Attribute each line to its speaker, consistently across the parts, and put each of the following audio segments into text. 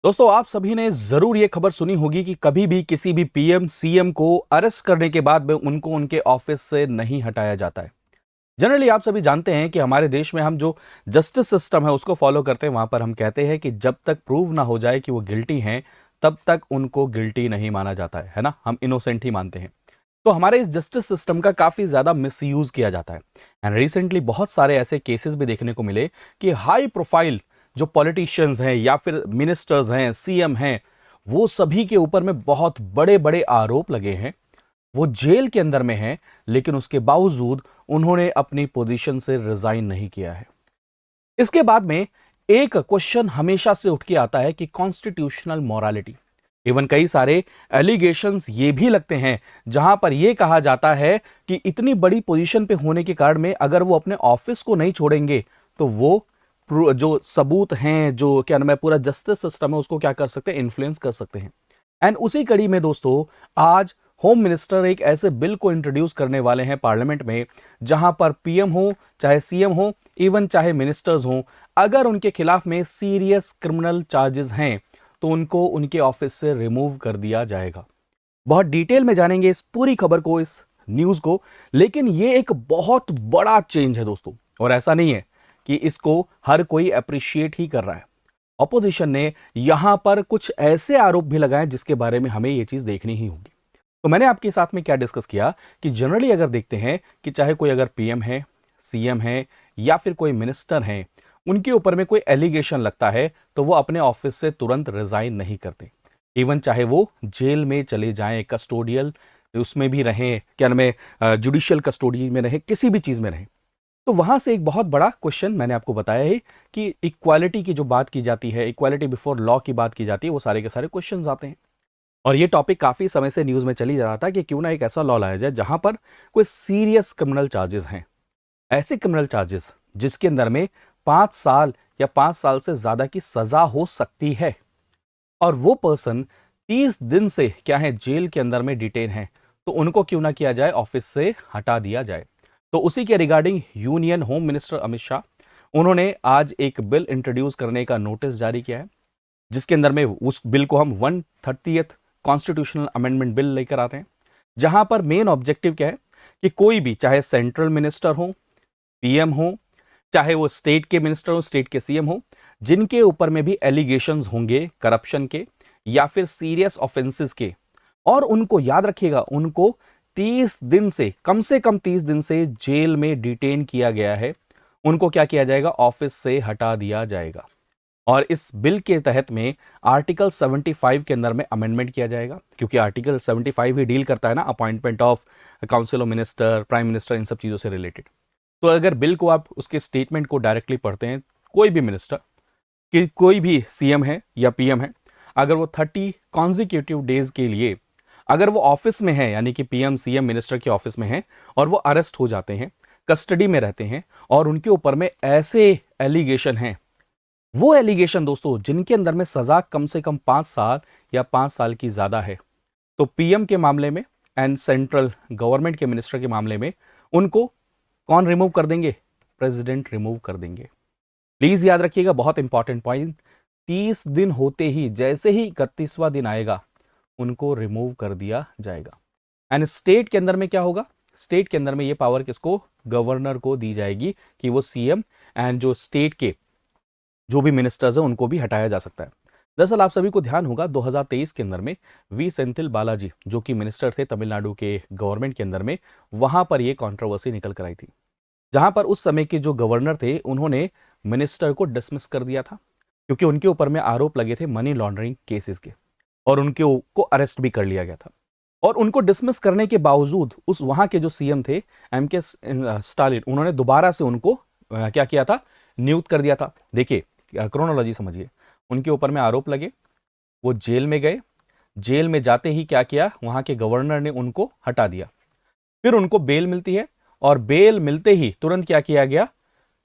Speaker 1: दोस्तों, आप सभी ने जरूर ये खबर सुनी होगी कि कभी भी किसी भी पीएम सीएम को अरेस्ट करने के बाद में उनको उनके ऑफिस से नहीं हटाया जाता है। जनरली आप सभी जानते हैं कि हमारे देश में हम जो जस्टिस सिस्टम है उसको फॉलो करते हैं। वहां पर हम कहते हैं कि जब तक प्रूव ना हो जाए कि वो गिल्टी हैं, तब तक उनको गिल्टी नहीं माना जाता है ना। हम इनोसेंट ही मानते हैं। तो हमारे इस जस्टिस सिस्टम का काफी ज्यादा मिसयूज किया जाता है। एंड रिसेंटली बहुत सारे ऐसे केसेस भी देखने को मिले कि हाई प्रोफाइल जो पॉलिटिशियंस हैं या फिर मिनिस्टर्स हैं, सीएम हैं, वो सभी के ऊपर में बहुत बड़े बड़े आरोप लगे हैं। वो जेल के अंदर में हैं, लेकिन उसके बावजूद उन्होंने अपनी पोजीशन से रिजाइन नहीं किया है। इसके बाद में एक क्वेश्चन हमेशा से उठ के आता है कि कॉन्स्टिट्यूशनल मोरालिटी। इवन कई सारे एलिगेशंस ये भी लगते हैं जहां पर यह कहा जाता है कि इतनी बड़ी पोजीशन पे होने के कारण में अगर वो अपने ऑफिस को नहीं छोड़ेंगे तो वो जो सबूत हैं, जो क्या नाम है, पूरा जस्टिस सिस्टम है, उसको क्या कर सकते हैं, इन्फ्लुएंस कर सकते हैं। एंड उसी कड़ी में दोस्तों, आज होम मिनिस्टर एक ऐसे बिल को इंट्रोड्यूस करने वाले हैं पार्लियामेंट में, जहां पर पीएम हो चाहे सीएम हो, इवन चाहे मिनिस्टर्स हो, अगर उनके खिलाफ में सीरियस क्रिमिनल चार्जेस हैं तो उनको उनके ऑफिस से रिमूव कर दिया जाएगा। बहुत डिटेल में जानेंगे इस पूरी खबर को, इस न्यूज को। लेकिन ये एक बहुत बड़ा चेंज है दोस्तों, और ऐसा नहीं है कि इसको हर कोई अप्रिशिएट ही कर रहा है। ऑपोजिशन ने यहां पर कुछ ऐसे आरोप भी लगाए जिसके बारे में हमें यह चीज देखनी ही होगी। तो मैंने आपके साथ में क्या डिस्कस किया कि जनरली अगर देखते हैं कि चाहे कोई अगर पीएम है, सीएम है या फिर कोई मिनिस्टर है, उनके ऊपर में कोई एलिगेशन लगता है तो वो अपने ऑफिस से तुरंत रिजाइन नहीं करते। इवन चाहे वो जेल में चले जाएं, कस्टोडियल उसमें भी रहें, क्या नाम है, जुडिशियल कस्टोडी में रहें, किसी भी चीज में रहें, तो वहां से एक बहुत बड़ा क्वेश्चन मैंने आपको बताया है कि इक्वालिटी की जो बात की जाती है, इक्वालिटी बिफोर लॉ की बात की जाती है, वो सारे के सारे क्वेश्चंस आते हैं। और ये टॉपिक काफी समय से न्यूज में चली जा रहा था कि क्यों ना एक ऐसा लॉ लाया जाए जहां पर कोई सीरियस क्रिमिनल चार्जेस हैं, ऐसे क्रिमिनल चार्जेस जिसके अंदर में 5 साल या 5 साल से ज्यादा की सजा हो सकती है, और वो पर्सन 30 दिन से क्या है, जेल के अंदर में डिटेन है, तो उनको क्यों ना किया जाए, ऑफिस से हटा दिया जाए। तो उसी के regarding union home minister Amit Shah, उन्होंने आज एक बिल इंट्रोड्यूस करने का नोटिस जारी किया है, जिसके अंदर में उस बिल को हम 130th कॉन्स्टिट्यूशनल अमेंडमेंट बिल लेकर आते हैं, जहां पर मेन ऑब्जेक्टिव क्या है कि कोई भी, चाहे सेंट्रल मिनिस्टर हो, पीएम हो, चाहे वो स्टेट के मिनिस्टर हो, स्टेट के सीएम हो, जिनके ऊपर में भी एलिगेशंस होंगे करप्शन के या फिर सीरियस ऑफेंसेस के, और उनको याद रखिएगा, उनको 30 दिन से कम 30 दिन से जेल में डिटेन किया गया है, उनको क्या किया जाएगा, ऑफिस से हटा दिया जाएगा। और इस बिल के तहत में आर्टिकल 75 के अंदर में अमेंडमेंट किया जाएगा, क्योंकि आर्टिकल 75 ही डील करता है ना appointment of council of minister, prime minister, इन सब चीजों से रिलेटेड। तो अगर बिल को आप उसके स्टेटमेंट को डायरेक्टली पढ़ते हैं, कोई भी मिनिस्टर, कि कोई भी सीएम है या पीएम है, अगर वो 30 कॉन्जिक्यूटिव डेज के लिए अगर वो ऑफिस में है, यानी कि पीएम सीएम मिनिस्टर के ऑफिस में है, और वो अरेस्ट हो जाते हैं, कस्टडी में रहते हैं, और उनके ऊपर में ऐसे एलिगेशन हैं, वो एलिगेशन दोस्तों जिनके अंदर में सजा कम से कम 5 साल या 5 साल की ज्यादा है, तो पीएम के मामले में एंड सेंट्रल गवर्नमेंट के मिनिस्टर के मामले में उनको कौन रिमूव कर देंगे, प्रेसिडेंट रिमूव कर देंगे। प्लीज याद रखिएगा, बहुत इंपॉर्टेंट पॉइंट, 30 दिन होते ही, जैसे ही 31वां दिन आएगा, उनको रिमूव कर दिया जाएगा। एंड स्टेट के अंदर में क्या होगा, स्टेट के अंदर में ये पावर किसको, गवर्नर को दी जाएगी कि वो सीएम एंड जो स्टेट के जो भी मिनिस्टर्स हैं उनको भी हटाया जा सकता है। दरअसल आप सभी को ध्यान होगा 2023 के अंदर में वी सेंथिल बालाजी, जो कि मिनिस्टर थे तमिलनाडु के गवर्नमेंट के अंदर में, वहां पर ये कंट्रोवर्सी निकल कर आई थी, जहां पर उस समय के जो गवर्नर थे उन्होंने मिनिस्टर को डिसमिस कर दिया था, क्योंकि उनके ऊपर में आरोप लगे थे मनी लॉन्ड्रिंग केसेस के, और उनके को अरेस्ट भी कर लिया गया था। और उनको डिसमिस करने के बावजूद उस वहां के जो सीएम थे एमके स्टालिन, उन्होंने दोबारा से उनको क्या किया था, नियुक्त कर दिया था। देखिए क्रोनोलॉजी समझिए, उनके ऊपर में आरोप लगे, वो जेल में गए, जेल में जाते ही क्या किया, वहां के गवर्नर ने उनको हटा दिया, फिर उनको बेल मिलती है, और बेल मिलते ही तुरंत क्या किया गया,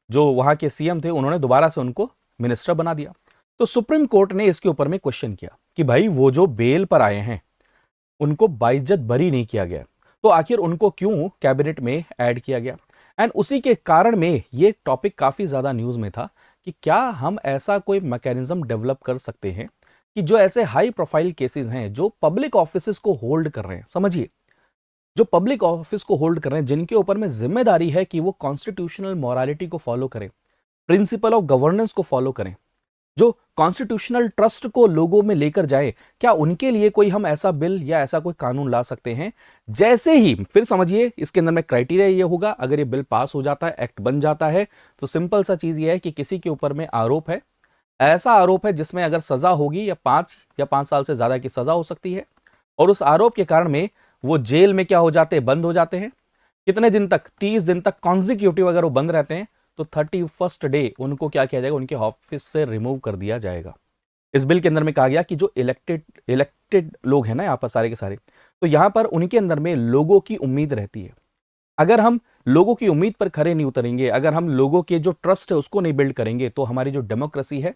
Speaker 1: जो वहां के सीएम थे उन्होंने दोबारा से उनको मिनिस्टर बना दिया। तो सुप्रीम कोर्ट ने इसके ऊपर में क्वेश्चन किया कि भाई वो जो बेल पर आए हैं उनको बाइज्जत बरी नहीं किया गया, तो आखिर उनको क्यों कैबिनेट में ऐड किया गया। एंड उसी के कारण में ये टॉपिक काफी ज्यादा न्यूज में था कि क्या हम ऐसा कोई मैकेनिज्म डेवलप कर सकते हैं कि जो ऐसे हाई प्रोफाइल केसेस हैं जो पब्लिक ऑफिसेस को होल्ड कर रहे हैं, समझिए, जो पब्लिक ऑफिस को होल्ड कर रहे हैं, जिनके ऊपर में जिम्मेदारी है कि वो कॉन्स्टिट्यूशनल मॉरालिटी को फॉलो करें, प्रिंसिपल ऑफ गवर्नेंस को फॉलो करें, जो कॉन्स्टिट्यूशनल ट्रस्ट को लोगों में लेकर जाए, क्या उनके लिए कोई हम ऐसा बिल या ऐसा कोई कानून ला सकते हैं? जैसे ही, फिर समझिए, इसके अंदर में क्राइटेरिया ये होगा, अगर ये बिल पास हो जाता है, एक्ट बन जाता है, तो सिंपल सा चीज ये है कि किसी के ऊपर में आरोप है, ऐसा आरोप है जिसमें अगर सजा होगी या 5 साल से ज्यादा की सजा हो सकती है, और उस आरोप के कारण में वो जेल में क्या हो जाते हैं, बंद हो जाते हैं। कितने दिन तक? 30 दिन तक कॉन्जिक्यूटिव अगर वो बंद रहते हैं तो 31st डे उनको क्या किया जाएगा, उनके ऑफिस से रिमूव कर दिया जाएगा। इस बिल के अंदर में कहा गया कि जो इलेक्टेड लोग हैं ना यहाँ पर सारे के सारे, तो यहां पर उनके अंदर में लोगों की उम्मीद रहती है। अगर हम लोगों की उम्मीद पर खरे नहीं उतरेंगे, अगर हम लोगों के जो ट्रस्ट है उसको नहीं बिल्ड करेंगे, तो हमारी जो डेमोक्रेसी है,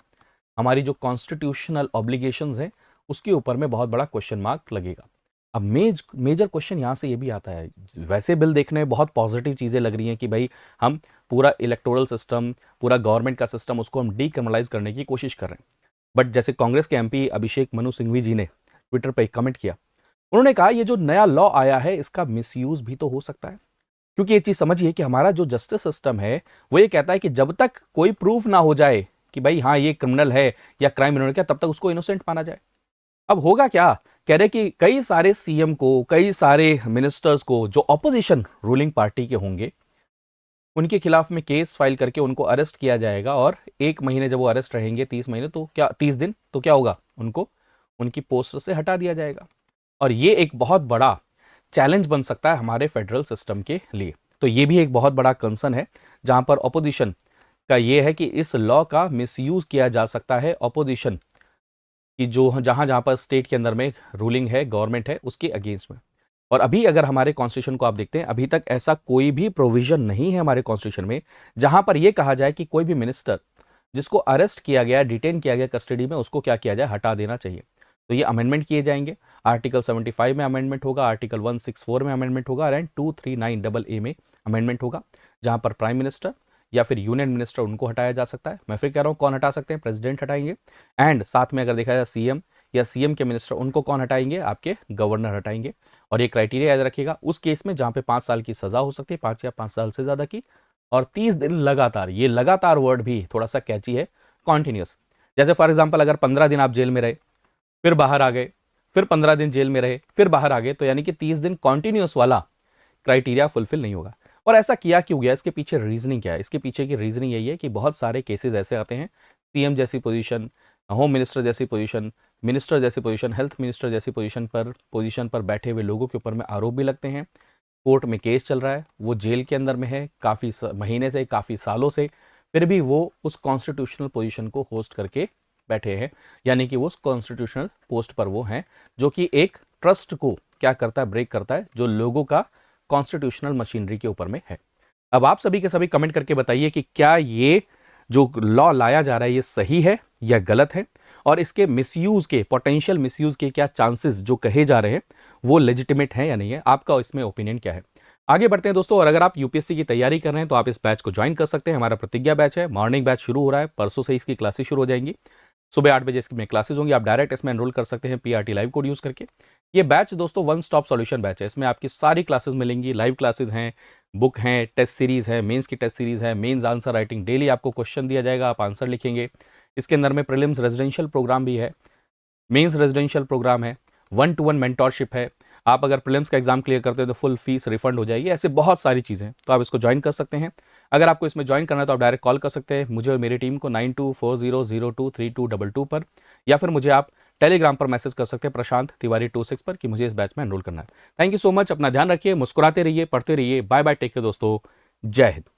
Speaker 1: हमारी जो कॉन्स्टिट्यूशनल ऑब्लिगेशंस है, उसके ऊपर में बहुत बड़ा क्वेश्चन मार्क लगेगा। अब मेजर क्वेश्चन यहां से ये भी आता है, वैसे बिल देखने में बहुत पॉजिटिव चीजें लग रही हैं कि भाई हम पूरा इलेक्टोरल सिस्टम, पूरा गवर्नमेंट का सिस्टम, उसको हम डीक्रिमिनलाइज करने की कोशिश कर रहे हैं। बट जैसे कांग्रेस के एमपी अभिषेक मनु सिंघवी जी ने ट्विटर पर एक कमेंट किया, उन्होंने कहा ये जो नया लॉ आया है इसका मिसयूज भी तो हो सकता है। क्योंकि ये चीज समझिए कि हमारा जो जस्टिस सिस्टम है वो ये कहता है कि जब तक कोई प्रूफ ना हो जाए कि भाई हाँ ये क्रिमिनल है या क्राइम इन्होंने किया, तब तक उसको इनोसेंट माना जाए। अब होगा क्या, कह रहे कि कई सारे सीएम को, कई सारे मिनिस्टर्स को जो ऑपोजिशन रूलिंग पार्टी के होंगे, उनके खिलाफ में केस फाइल करके उनको अरेस्ट किया जाएगा, और 1 महीने जब वो अरेस्ट रहेंगे, 30 महीने तो क्या 30 दिन, तो क्या होगा, उनको उनकी पोस्ट से हटा दिया जाएगा। और ये एक बहुत बड़ा चैलेंज बन सकता है हमारे फेडरल सिस्टम के लिए। तो ये भी एक बहुत बड़ा कंसर्न है, जहां पर ऑपोजिशन का ये है कि इस लॉ का मिसयूज किया जा सकता है ऑपोजिशन कि जो जहां जहां पर स्टेट के अंदर में रूलिंग है, गवर्नमेंट है, उसके अगेंस्ट में। और अभी अगर हमारे कॉन्स्टिट्यूशन को आप देखते हैं, अभी तक ऐसा कोई भी प्रोविजन नहीं है हमारे कॉन्स्टिट्यूशन में जहां पर यह कहा जाए कि कोई भी मिनिस्टर जिसको अरेस्ट किया गया, डिटेन किया गया कस्टडी में, उसको क्या किया जाए, हटा देना चाहिए। तो ये अमेंडमेंट किए जाएंगे। आर्टिकल 75 में अमेंडमेंट होगा, आर्टिकल 164 में अमेंडमेंट होगा, एंड 239AA में अमेंडमेंट होगा, जहां पर प्राइम मिनिस्टर या फिर यूनियन मिनिस्टर उनको हटाया जा सकता है। मैं फिर कह रहा हूं, कौन हटा सकते हैं? प्रेसिडेंट हटाएंगे। एंड साथ में अगर देखा जाए सीएम या सीएम के मिनिस्टर, उनको कौन हटाएंगे? आपके गवर्नर हटाएंगे। और ये क्राइटेरिया याद रखिएगा, उस केस में जहां पे 5 साल की सजा हो सकती है, 5 या 5 साल से ज्यादा की, और 30 दिन लगातार। ये लगातार वर्ड भी थोड़ा सा कैची है, कॉन्टिन्यूस। जैसे फॉर एग्जाम्पल अगर 15 दिन आप जेल में रहे, फिर बाहर आ गए, फिर 15 दिन जेल में रहे, फिर बाहर आ गए, तो यानी कि 30 दिन कॉन्टिन्यूस वाला क्राइटेरिया फुलफिल नहीं होगा। और ऐसा किया क्यों गया, इसके पीछे रीजनिंग क्या है? इसके पीछे की रीजनिंग यही है कि बहुत सारे केसेस ऐसे आते हैं, सीएम जैसी पोजीशन, होम मिनिस्टर जैसी पोजीशन, मिनिस्टर जैसी पोजीशन, हेल्थ मिनिस्टर जैसी पोजीशन पर बैठे हुए लोगों के ऊपर में आरोप भी लगते हैं, कोर्ट में केस चल रहा है, वो जेल के अंदर में है काफ़ी महीने से, काफ़ी सालों से, फिर भी वो उस कॉन्स्टिट्यूशनल पोजीशन को होस्ट करके बैठे हैं। यानी कि वो उस कॉन्स्टिट्यूशनल पोस्ट पर वो हैं जो कि एक ट्रस्ट को क्या करता है, ब्रेक करता है, जो लोगों का कॉन्स्टिट्यूशनल मशीनरी के ऊपर में है। अब आप सभी के सभी कमेंट करके बताइए कि क्या ये जो लॉ लाया जा रहा है ये सही है या गलत है, और इसके मिसयूज के, पोटेंशियल मिसयूज के क्या चांसेस जो कहे जा रहे हैं वो लेजिटिमेट है या नहीं है। आपका इसमें ओपिनियन क्या है? आगे बढ़ते हैं दोस्तों। और अगर आप यूपीएससी की तैयारी कर रहे हैं तो आप इस बैच को ज्वाइन कर सकते हैं। हमारा प्रतिज्ञा बैच है, मॉर्निंग बैच शुरू हो रहा है, परसों से इसकी क्लासेस शुरू हो जाएंगी। सुबह 8 बजे इसमें क्लासेस होंगी, आप डायरेक्ट इसमें एनरोल कर सकते हैं पीआरटी लाइव कोड यूज करके। ये बैच दोस्तों वन स्टॉप सॉल्यूशन बैच है, इसमें आपकी सारी क्लासेस मिलेंगी, लाइव क्लासेस हैं, बुक हैं, टेस्ट सीरीज है, मेंस की टेस्ट सीरीज है, मेंस आंसर राइटिंग, डेली आपको क्वेश्चन दिया जाएगा, आप आंसर लिखेंगे। इसके अंदर में प्रीलिम्स रेजिडेंशियल प्रोग्राम भी है, मेंस रेजिडेंशियल प्रोग्राम है, 1-to-1 मेंटोरशिप है। आप अगर प्रीलिम्स का एग्जाम क्लियर करते हो तो फुल फीस रिफंड हो जाएगी। ऐसे बहुत सारी चीज़ें, तो आप इसको ज्वाइन कर सकते हैं। अगर आपको इसमें ज्वाइन करना है तो आप डायरेक्ट कॉल कर सकते हैं मुझे और मेरी टीम को 9240023222 पर, या फिर मुझे आप टेलीग्राम पर मैसेज कर सकते हैं प्रशांत तिवारी 26 पर कि मुझे इस बैच में एनरोल करना है। थैंक यू सो मच, अपना ध्यान रखिए, मुस्कुराते रहिए, पढ़ते रहिए। बाय बाय, टेक केयर दोस्तों, जय हिंद।